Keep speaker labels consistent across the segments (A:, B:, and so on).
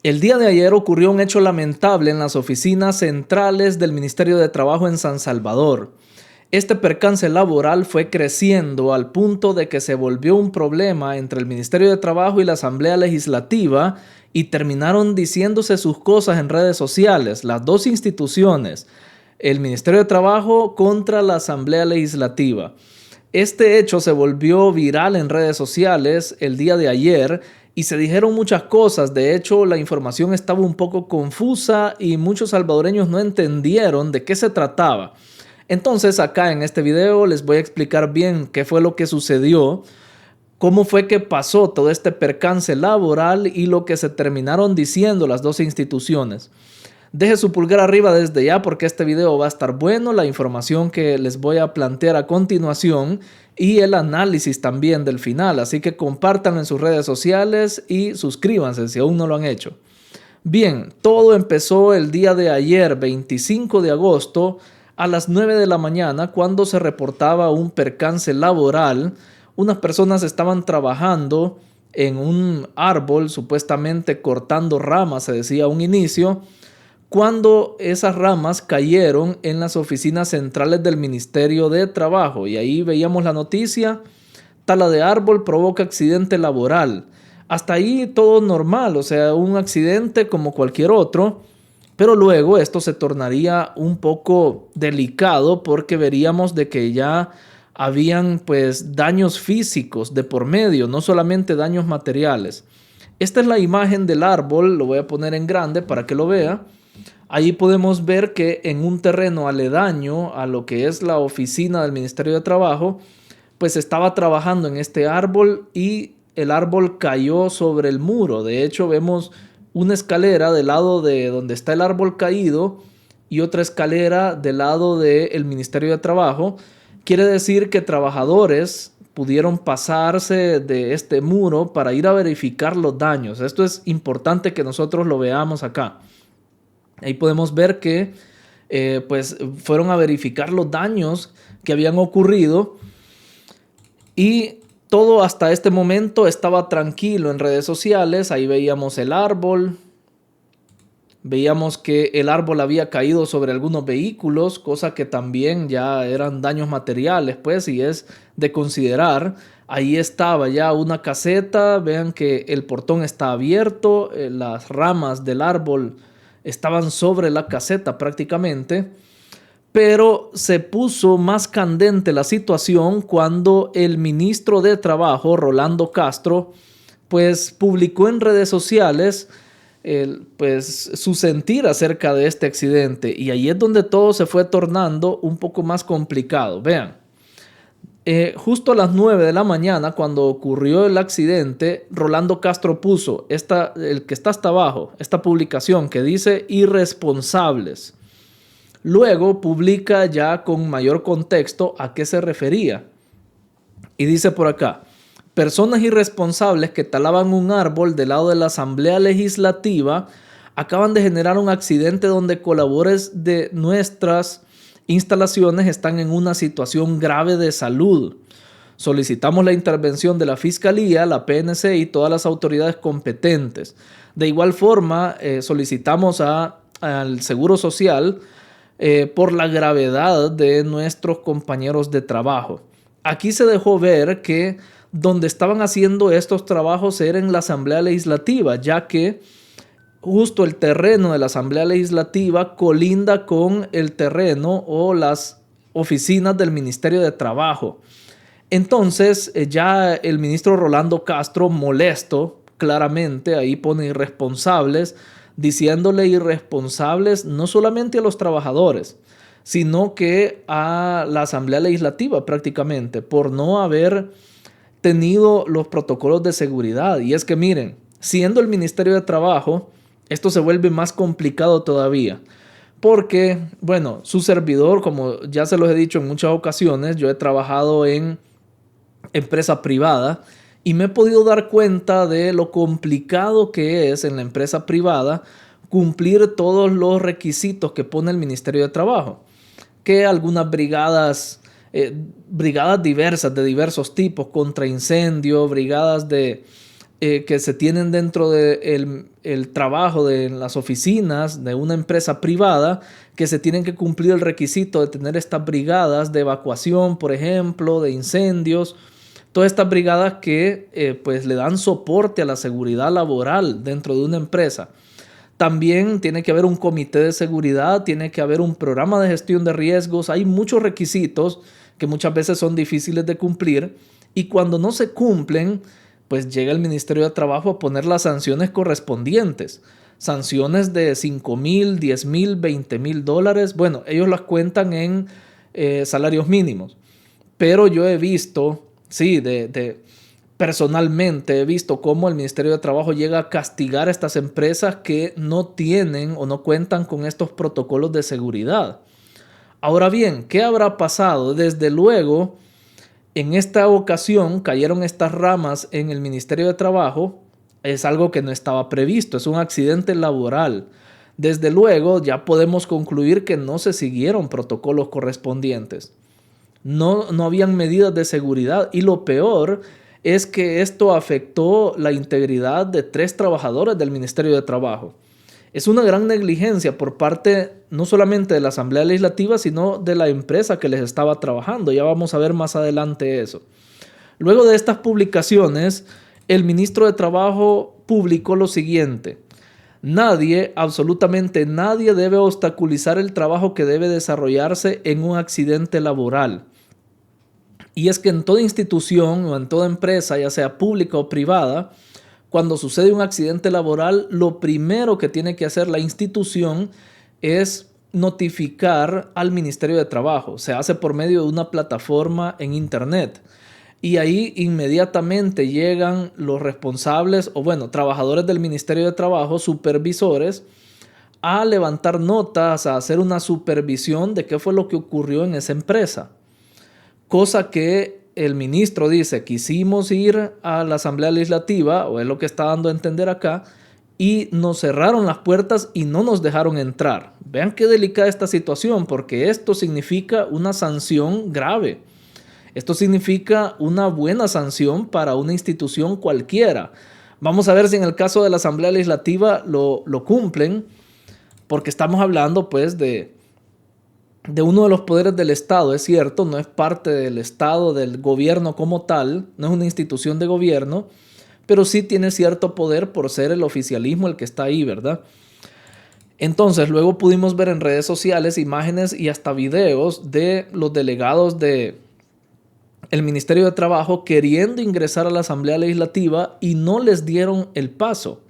A: El día de ayer ocurrió un hecho lamentable en las oficinas centrales del Ministerio de Trabajo en San Salvador. Este percance laboral fue creciendo al punto de que se volvió un problema entre el Ministerio de Trabajo y la Asamblea Legislativa y terminaron diciéndose sus cosas en redes sociales, las dos instituciones, el Ministerio de Trabajo contra la Asamblea Legislativa. Este hecho se volvió viral en redes sociales el día de ayer y se dijeron muchas cosas. De hecho, la información estaba un poco confusa y muchos salvadoreños no entendieron de qué se trataba. Entonces, acá en este video les voy a explicar bien qué fue lo que sucedió, cómo fue que pasó todo este percance laboral y lo que se terminaron diciendo las dos instituciones. Deje su pulgar arriba desde ya porque este video va a estar bueno, la información que les voy a plantear a continuación y el análisis también del final, así que compártanlo en sus redes sociales y suscríbanse si aún no lo han hecho. Bien, todo empezó el día de ayer, 25 de agosto, a las 9 de la mañana, cuando se reportaba un percance laboral. Unas personas estaban trabajando en un árbol, supuestamente cortando ramas, se decía a un inicio, cuando esas ramas cayeron en las oficinas centrales del Ministerio de Trabajo. Y ahí veíamos la noticia: tala de árbol provoca accidente laboral. Hasta ahí todo normal, o sea, un accidente como cualquier otro. Pero luego esto se tornaría un poco delicado porque veríamos de que ya habían pues daños físicos de por medio, no solamente daños materiales. Esta es la imagen del árbol, lo voy a poner en grande para que lo vea. Ahí podemos ver que en un terreno aledaño a lo que es la oficina del Ministerio de Trabajo, pues estaba trabajando en este árbol y el árbol cayó sobre el muro. De hecho, vemos una escalera del lado de donde está el árbol caído y otra escalera del lado del Ministerio de Trabajo. Quiere decir que trabajadores pudieron pasarse de este muro para ir a verificar los daños. Esto es importante que nosotros lo veamos acá. Ahí podemos ver que pues fueron a verificar los daños que habían ocurrido y todo hasta este momento estaba tranquilo en redes sociales. Ahí veíamos el árbol, veíamos que el árbol había caído sobre algunos vehículos, cosa que también ya eran daños materiales, pues, y es de considerar. Ahí estaba ya una caseta, vean que el portón está abierto, las ramas del árbol estaban sobre la caseta prácticamente, pero se puso más candente la situación cuando el ministro de Trabajo, Rolando Castro, pues publicó en redes sociales pues su sentir acerca de este accidente, y ahí es donde todo se fue tornando un poco más complicado. Vean, justo a las 9 de la mañana, cuando ocurrió el accidente, Rolando Castro puso el que está hasta abajo, esta publicación que dice irresponsables. Luego publica ya con mayor contexto a qué se refería. Y dice por acá: personas irresponsables que talaban un árbol del lado de la Asamblea Legislativa acaban de generar un accidente donde colaboradores de nuestras instalaciones están en una situación grave de salud. Solicitamos la intervención de la Fiscalía, la PNC y todas las autoridades competentes. De igual forma, solicitamos al Seguro Social por la gravedad de nuestros compañeros de trabajo. Aquí se dejó ver que donde estaban haciendo estos trabajos era en la Asamblea Legislativa, ya que justo el terreno de la Asamblea Legislativa colinda con el terreno o las oficinas del Ministerio de Trabajo. Entonces ya el ministro Rolando Castro, molesto, claramente ahí pone irresponsables, diciéndole irresponsables no solamente a los trabajadores, sino que a la Asamblea Legislativa prácticamente, por no haber tenido los protocolos de seguridad. Y es que miren, siendo el Ministerio de Trabajo, esto se vuelve más complicado todavía. Porque, bueno, su servidor, como ya se los he dicho en muchas ocasiones, yo he trabajado en empresa privada y me he podido dar cuenta de lo complicado que es en la empresa privada cumplir todos los requisitos que pone el Ministerio de Trabajo. Que algunas brigadas diversas de diversos tipos, contra incendio, brigadas de que se tienen dentro del el trabajo de las oficinas de una empresa privada, que se tienen que cumplir el requisito de tener estas brigadas de evacuación, por ejemplo, de incendios, todas estas brigadas que pues le dan soporte a la seguridad laboral dentro de una empresa. También tiene que haber un comité de seguridad, tiene que haber un programa de gestión de riesgos. Hay muchos requisitos que muchas veces son difíciles de cumplir y cuando no se cumplen, pues llega el Ministerio de Trabajo a poner las sanciones correspondientes. Sanciones de $5,000, $10,000, $20,000. Bueno, ellos las cuentan en salarios mínimos. Pero yo he visto, sí, personalmente he visto cómo el Ministerio de Trabajo llega a castigar a estas empresas que no tienen o no cuentan con estos protocolos de seguridad. Ahora bien, ¿qué habrá pasado? Desde luego, en esta ocasión cayeron estas ramas en el Ministerio de Trabajo. Es algo que no estaba previsto, es un accidente laboral. Desde luego, ya podemos concluir que no se siguieron protocolos correspondientes. No habían medidas de seguridad y lo peor es que esto afectó la integridad de 3 trabajadores del Ministerio de Trabajo. Es una gran negligencia por parte no solamente de la Asamblea Legislativa, sino de la empresa que les estaba trabajando. Ya vamos a ver más adelante eso. Luego de estas publicaciones, el ministro de Trabajo publicó lo siguiente: nadie, absolutamente nadie, debe obstaculizar el trabajo que debe desarrollarse en un accidente laboral. Y es que en toda institución o en toda empresa, ya sea pública o privada, cuando sucede un accidente laboral, lo primero que tiene que hacer la institución es notificar al Ministerio de Trabajo. Se hace por medio de una plataforma en internet. Y ahí inmediatamente llegan los responsables o trabajadores del Ministerio de Trabajo, supervisores, a levantar notas, a hacer una supervisión de qué fue lo que ocurrió en esa empresa. Cosa que el ministro dice: quisimos ir a la Asamblea Legislativa, o es lo que está dando a entender acá, y nos cerraron las puertas y no nos dejaron entrar. Vean qué delicada esta situación, porque esto significa una sanción grave. Esto significa una buena sanción para una institución cualquiera. Vamos a ver si en el caso de la Asamblea Legislativa lo cumplen, porque estamos hablando pues de uno de los poderes del Estado, es cierto, no es parte del Estado, del gobierno como tal, no es una institución de gobierno, pero sí tiene cierto poder por ser el oficialismo el que está ahí, ¿verdad? Entonces, luego pudimos ver en redes sociales imágenes y hasta videos de los delegados del Ministerio de Trabajo queriendo ingresar a la Asamblea Legislativa y no les dieron el paso,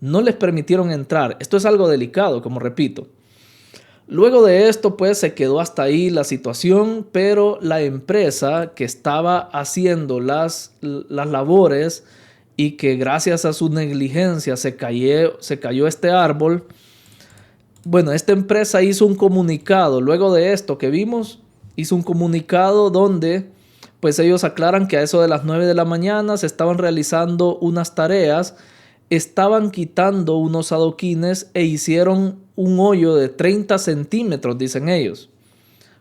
A: no les permitieron entrar. Esto es algo delicado, como repito. Luego de esto, pues se quedó hasta ahí la situación, pero la empresa que estaba haciendo las labores y que gracias a su negligencia se cayó este árbol, esta empresa hizo un comunicado. Luego de esto que vimos, hizo un comunicado donde pues ellos aclaran que a eso de las 9 de la mañana se estaban realizando unas tareas, estaban quitando unos adoquines e hicieron un hoyo de 30 centímetros, dicen ellos.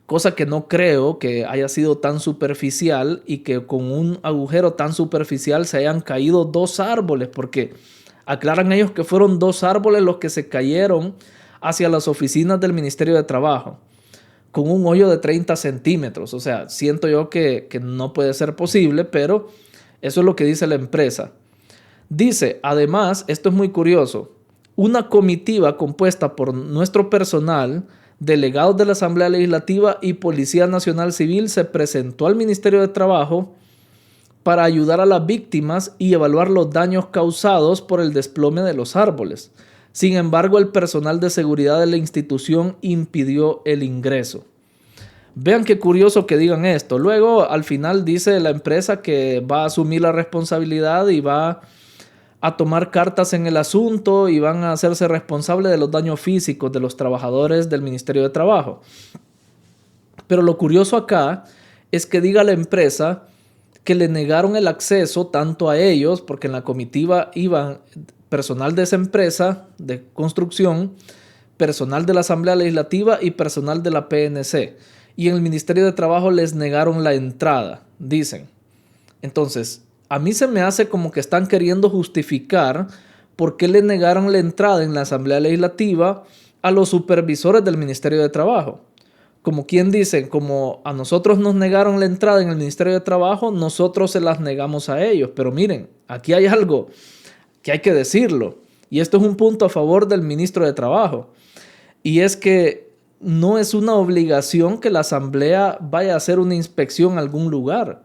A: Cosa que no creo que haya sido tan superficial y que con un agujero tan superficial se hayan caído 2 árboles, porque aclaran ellos que fueron 2 árboles los que se cayeron hacia las oficinas del Ministerio de Trabajo, con un hoyo de 30 centímetros. O sea, siento yo que no puede ser posible, pero eso es lo que dice la empresa. Dice, además, esto es muy curioso, una comitiva compuesta por nuestro personal, delegados de la Asamblea Legislativa y Policía Nacional Civil se presentó al Ministerio de Trabajo para ayudar a las víctimas y evaluar los daños causados por el desplome de los árboles. Sin embargo, el personal de seguridad de la institución impidió el ingreso. Vean qué curioso que digan esto. Luego, al final, dice la empresa que va a asumir la responsabilidad y va a tomar cartas en el asunto y van a hacerse responsables de los daños físicos de los trabajadores del Ministerio de Trabajo. Pero lo curioso acá es que diga la empresa que le negaron el acceso tanto a ellos, porque en la comitiva iban personal de esa empresa de construcción, personal de la Asamblea Legislativa y personal de la PNC. Y en el Ministerio de Trabajo les negaron la entrada, dicen. Entonces, a mí se me hace como que están queriendo justificar por qué le negaron la entrada en la Asamblea Legislativa a los supervisores del Ministerio de Trabajo. Como quien dice, como a nosotros nos negaron la entrada en el Ministerio de Trabajo, nosotros se las negamos a ellos. Pero miren, aquí hay algo que hay que decirlo. Y esto es un punto a favor del ministro de Trabajo. Y es que no es una obligación que la Asamblea vaya a hacer una inspección a algún lugar.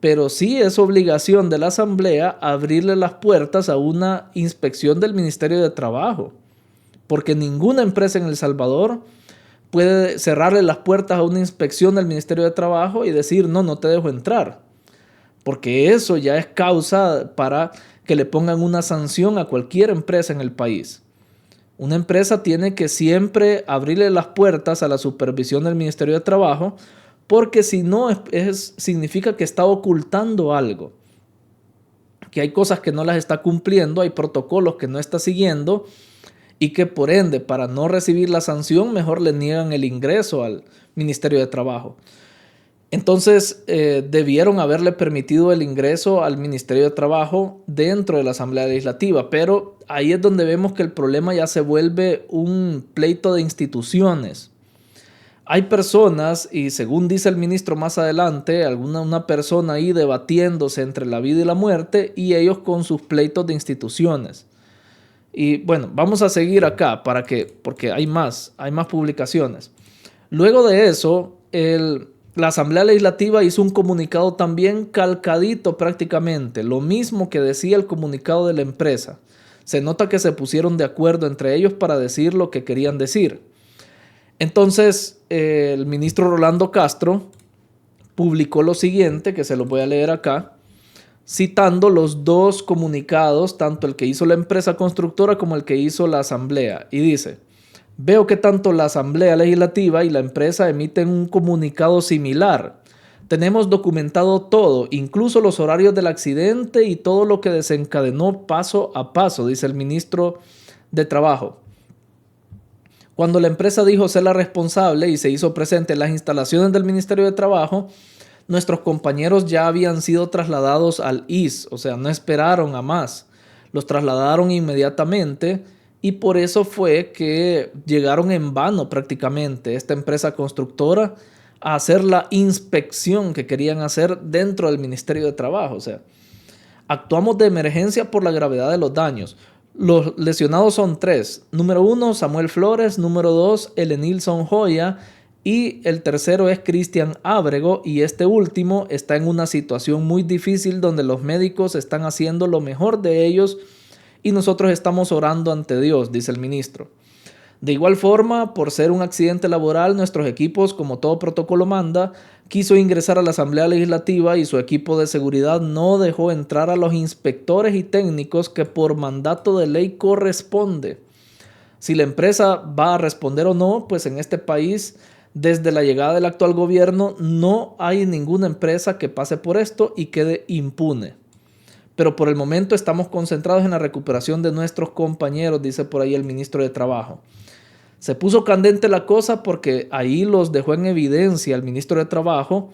A: Pero sí es obligación de la Asamblea abrirle las puertas a una inspección del Ministerio de Trabajo. Porque ninguna empresa en El Salvador puede cerrarle las puertas a una inspección del Ministerio de Trabajo y decir, no, no te dejo entrar. Porque eso ya es causa para que le pongan una sanción a cualquier empresa en el país. Una empresa tiene que siempre abrirle las puertas a la supervisión del Ministerio de Trabajo, porque si no, significa que está ocultando algo. Que hay cosas que no las está cumpliendo, hay protocolos que no está siguiendo, y que por ende, para no recibir la sanción, mejor le niegan el ingreso al Ministerio de Trabajo. Entonces, debieron haberle permitido el ingreso al Ministerio de Trabajo dentro de la Asamblea Legislativa, pero ahí es donde vemos que el problema ya se vuelve un pleito de instituciones. Hay personas, y según dice el ministro más adelante, una persona ahí debatiéndose entre la vida y la muerte, y ellos con sus pleitos de instituciones. Y bueno, vamos a seguir acá porque hay más publicaciones. Luego de eso, la Asamblea Legislativa hizo un comunicado también calcadito prácticamente, lo mismo que decía el comunicado de la empresa. Se nota que se pusieron de acuerdo entre ellos para decir lo que querían decir. Entonces, el ministro Rolando Castro publicó lo siguiente, que se lo voy a leer acá, citando los dos comunicados, tanto el que hizo la empresa constructora como el que hizo la asamblea. Y dice, veo que tanto la Asamblea Legislativa y la empresa emiten un comunicado similar. Tenemos documentado todo, incluso los horarios del accidente y todo lo que desencadenó paso a paso, dice el ministro de Trabajo. Cuando la empresa dijo ser la responsable y se hizo presente en las instalaciones del Ministerio de Trabajo, nuestros compañeros ya habían sido trasladados al IS, o sea, no esperaron a más. Los trasladaron inmediatamente y por eso fue que llegaron en vano prácticamente esta empresa constructora a hacer la inspección que querían hacer dentro del Ministerio de Trabajo. O sea, actuamos de emergencia por la gravedad de los daños. Los lesionados son 3. Número 1, Samuel Flores. Número 2, Elenilson Joya. Y el tercero es Cristian Ábrego, y este último está en una situación muy difícil donde los médicos están haciendo lo mejor de ellos y nosotros estamos orando ante Dios, dice el ministro. De igual forma, por ser un accidente laboral, nuestros equipos, como todo protocolo manda, quiso ingresar a la Asamblea Legislativa y su equipo de seguridad no dejó entrar a los inspectores y técnicos que por mandato de ley corresponde. Si la empresa va a responder o no, pues en este país, desde la llegada del actual gobierno, no hay ninguna empresa que pase por esto y quede impune. Pero por el momento estamos concentrados en la recuperación de nuestros compañeros, dice por ahí el ministro de Trabajo. Se puso candente la cosa porque ahí los dejó en evidencia el ministro de Trabajo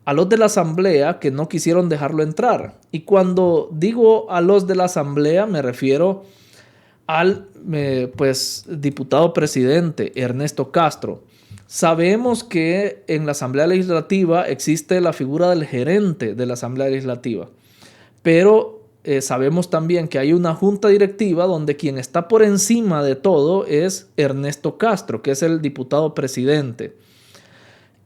A: a los de la Asamblea que no quisieron dejarlo entrar. Y cuando digo a los de la Asamblea me refiero al diputado presidente Ernesto Castro. Sabemos que en la Asamblea Legislativa existe la figura del gerente de la Asamblea Legislativa, pero sabemos también que hay una junta directiva donde quien está por encima de todo es Ernesto Castro, que es el diputado presidente.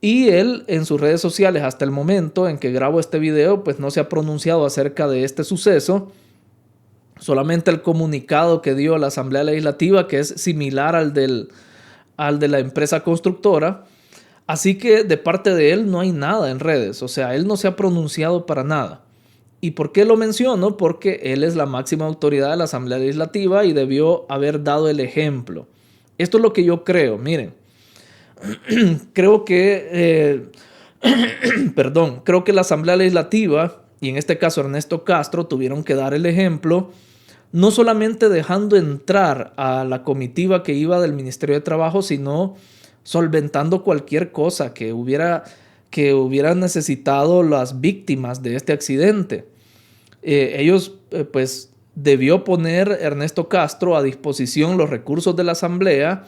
A: Y él en sus redes sociales hasta el momento en que grabo este video, pues no se ha pronunciado acerca de este suceso. Solamente el comunicado que dio la Asamblea Legislativa, que es similar al de la empresa constructora. Así que de parte de él no hay nada en redes. O sea, él no se ha pronunciado para nada. ¿Y por qué lo menciono? Porque él es la máxima autoridad de la Asamblea Legislativa y debió haber dado el ejemplo. Esto es lo que yo creo. Miren, creo que la Asamblea Legislativa y en este caso Ernesto Castro tuvieron que dar el ejemplo, no solamente dejando entrar a la comitiva que iba del Ministerio de Trabajo, sino solventando cualquier cosa que hubiera necesitado las víctimas de este accidente. ellos pues debió poner Ernesto Castro a disposición los recursos de la Asamblea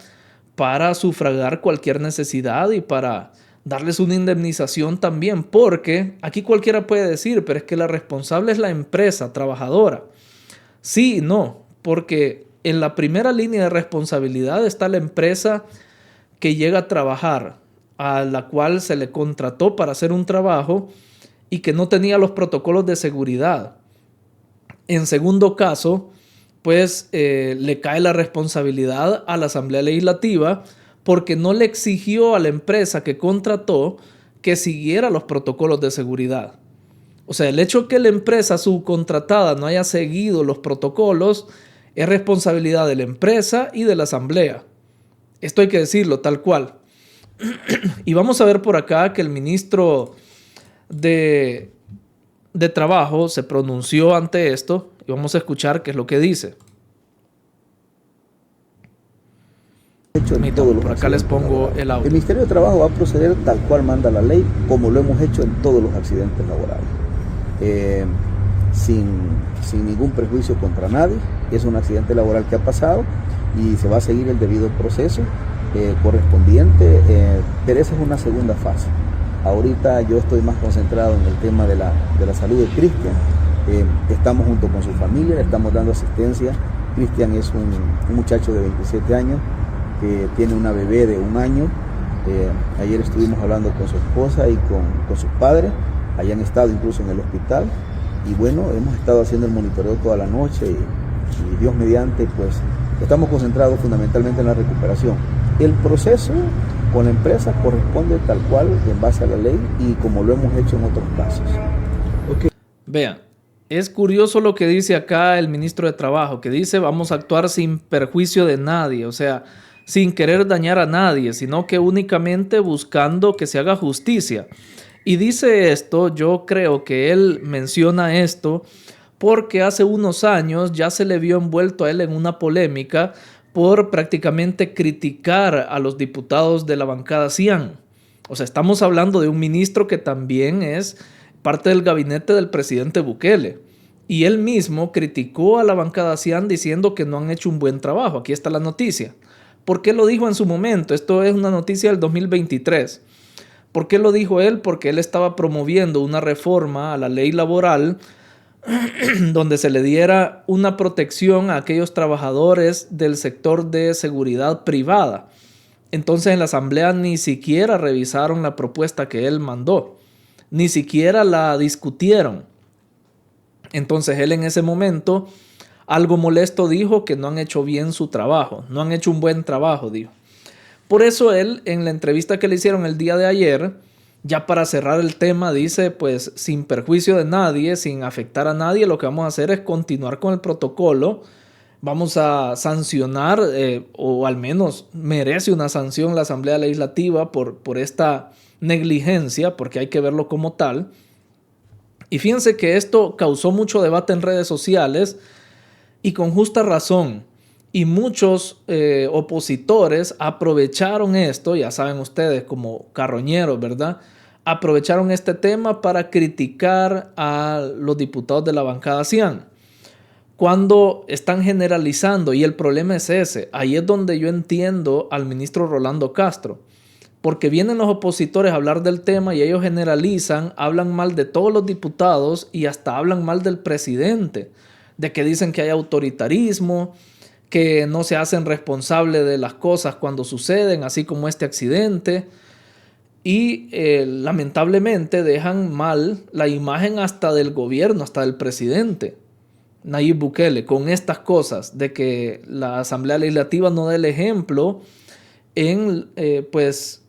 A: para sufragar cualquier necesidad y para darles una indemnización también, porque aquí cualquiera puede decir, pero es que la responsable es la empresa trabajadora. Sí y no, porque en la primera línea de responsabilidad está la empresa que llega a trabajar, a la cual se le contrató para hacer un trabajo y que no tenía los protocolos de seguridad. En segundo caso, pues le cae la responsabilidad a la Asamblea Legislativa porque no le exigió a la empresa que contrató que siguiera los protocolos de seguridad. O sea, el hecho que la empresa subcontratada no haya seguido los protocolos es responsabilidad de la empresa y de la Asamblea. Esto hay que decirlo tal cual. Y vamos a ver por acá que el ministro de Trabajo se pronunció ante esto y vamos a escuchar qué es lo que dice. Por acá les pongo el audio.
B: El Ministerio de Trabajo va a proceder tal cual manda la ley, como lo hemos hecho en todos los accidentes laborales. Sin ningún prejuicio contra nadie. Es un accidente laboral que ha pasado y se va a seguir el debido proceso correspondiente, pero esa es una segunda fase. Ahorita yo estoy más concentrado en el tema de la salud de Cristian. Estamos junto con su familia, le estamos dando asistencia. Cristian es un muchacho de 27 años que tiene una bebé de 1 año. Ayer estuvimos hablando con su esposa y con sus padres. Hayan estado incluso en el hospital. Y bueno, hemos estado haciendo el monitoreo toda la noche y Dios mediante, pues estamos concentrados fundamentalmente en la recuperación. El proceso con la empresa corresponde tal cual en base a la ley y como lo hemos hecho en otros casos.
A: Okay. Vean, es curioso lo que dice acá el ministro de Trabajo, que dice vamos a actuar sin perjuicio de nadie, o sea, sin querer dañar a nadie, sino que únicamente buscando que se haga justicia. Y dice esto, yo creo que él menciona esto porque hace unos años ya se le vio envuelto a él en una polémica por prácticamente criticar a los diputados de la bancada Cian. O sea, estamos hablando de un ministro que también es parte del gabinete del presidente Bukele. Y él mismo criticó a la bancada Cian diciendo que no han hecho un buen trabajo. Aquí está la noticia. ¿Por qué lo dijo en su momento? Esto es una noticia del 2023. ¿Por qué lo dijo él? Porque él estaba promoviendo una reforma a la ley laboral donde se le diera una protección a aquellos trabajadores del sector de seguridad privada. Entonces en la asamblea ni siquiera revisaron la propuesta que él mandó, ni siquiera la discutieron. Entonces él en ese momento, algo molesto, dijo que no han hecho bien su trabajo, no han hecho un buen trabajo, dijo. Por eso él, en la entrevista que le hicieron el día de ayer, ya para cerrar el tema, dice, pues sin perjuicio de nadie, sin afectar a nadie, lo que vamos a hacer es continuar con el protocolo. Vamos a sancionar, o al menos merece una sanción la Asamblea Legislativa por esta negligencia, porque hay que verlo como tal. Y fíjense que esto causó mucho debate en redes sociales y con justa razón. Y muchos opositores aprovecharon esto, ya saben ustedes, como carroñeros, ¿verdad? Aprovecharon este tema para criticar a los diputados de la bancada Cian. Cuando están generalizando, y el problema es ese, ahí es donde yo entiendo al ministro Rolando Castro, porque vienen los opositores a hablar del tema y ellos generalizan, hablan mal de todos los diputados y hasta hablan mal del presidente, de que dicen que hay autoritarismo, que no se hacen responsables de las cosas cuando suceden, así como este accidente. Y lamentablemente dejan mal la imagen hasta del gobierno, hasta del presidente Nayib Bukele, con estas cosas de que la Asamblea Legislativa no da el ejemplo en pues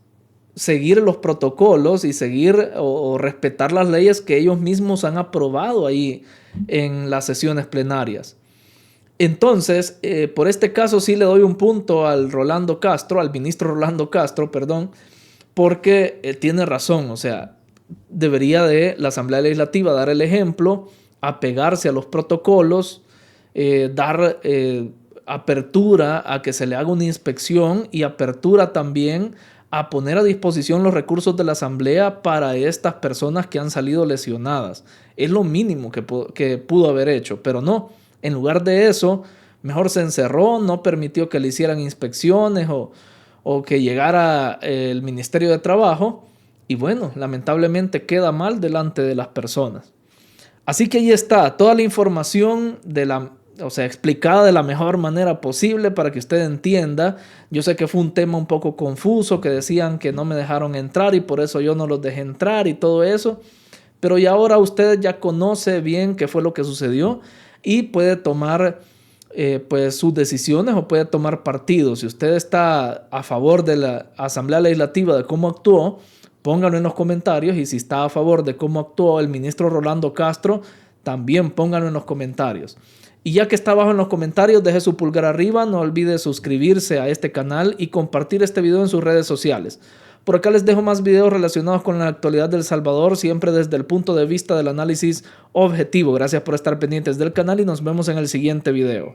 A: seguir los protocolos y seguir o respetar las leyes que ellos mismos han aprobado ahí en las sesiones plenarias. Entonces, por este caso sí le doy un punto al ministro Rolando Castro, perdón, porque tiene razón, o sea, debería de la Asamblea Legislativa dar el ejemplo, apegarse a los protocolos, dar apertura a que se le haga una inspección y apertura también a poner a disposición los recursos de la asamblea para estas personas que han salido lesionadas. Es lo mínimo que pudo haber hecho, pero no. En lugar de eso, mejor se encerró, no permitió que le hicieran inspecciones o que llegara el Ministerio de Trabajo. Y bueno, lamentablemente queda mal delante de las personas. Así que ahí está, toda la información explicada de la mejor manera posible para que usted entienda. Yo sé que fue un tema un poco confuso, que decían que no me dejaron entrar y por eso yo no los dejé entrar y todo eso. Pero ya ahora usted ya conoce bien qué fue lo que sucedió y puede tomar pues sus decisiones o puede tomar partido. Si usted está a favor de la Asamblea Legislativa, de cómo actuó, pónganlo en los comentarios, y si está a favor de cómo actuó el ministro Rolando Castro, también pónganlo en los comentarios. Y ya que está abajo en los comentarios, deje su pulgar arriba, no olvide suscribirse a este canal y compartir este video en sus redes sociales. Por acá les dejo más videos relacionados con la actualidad de El Salvador, siempre desde el punto de vista del análisis objetivo. Gracias por estar pendientes del canal y nos vemos en el siguiente video.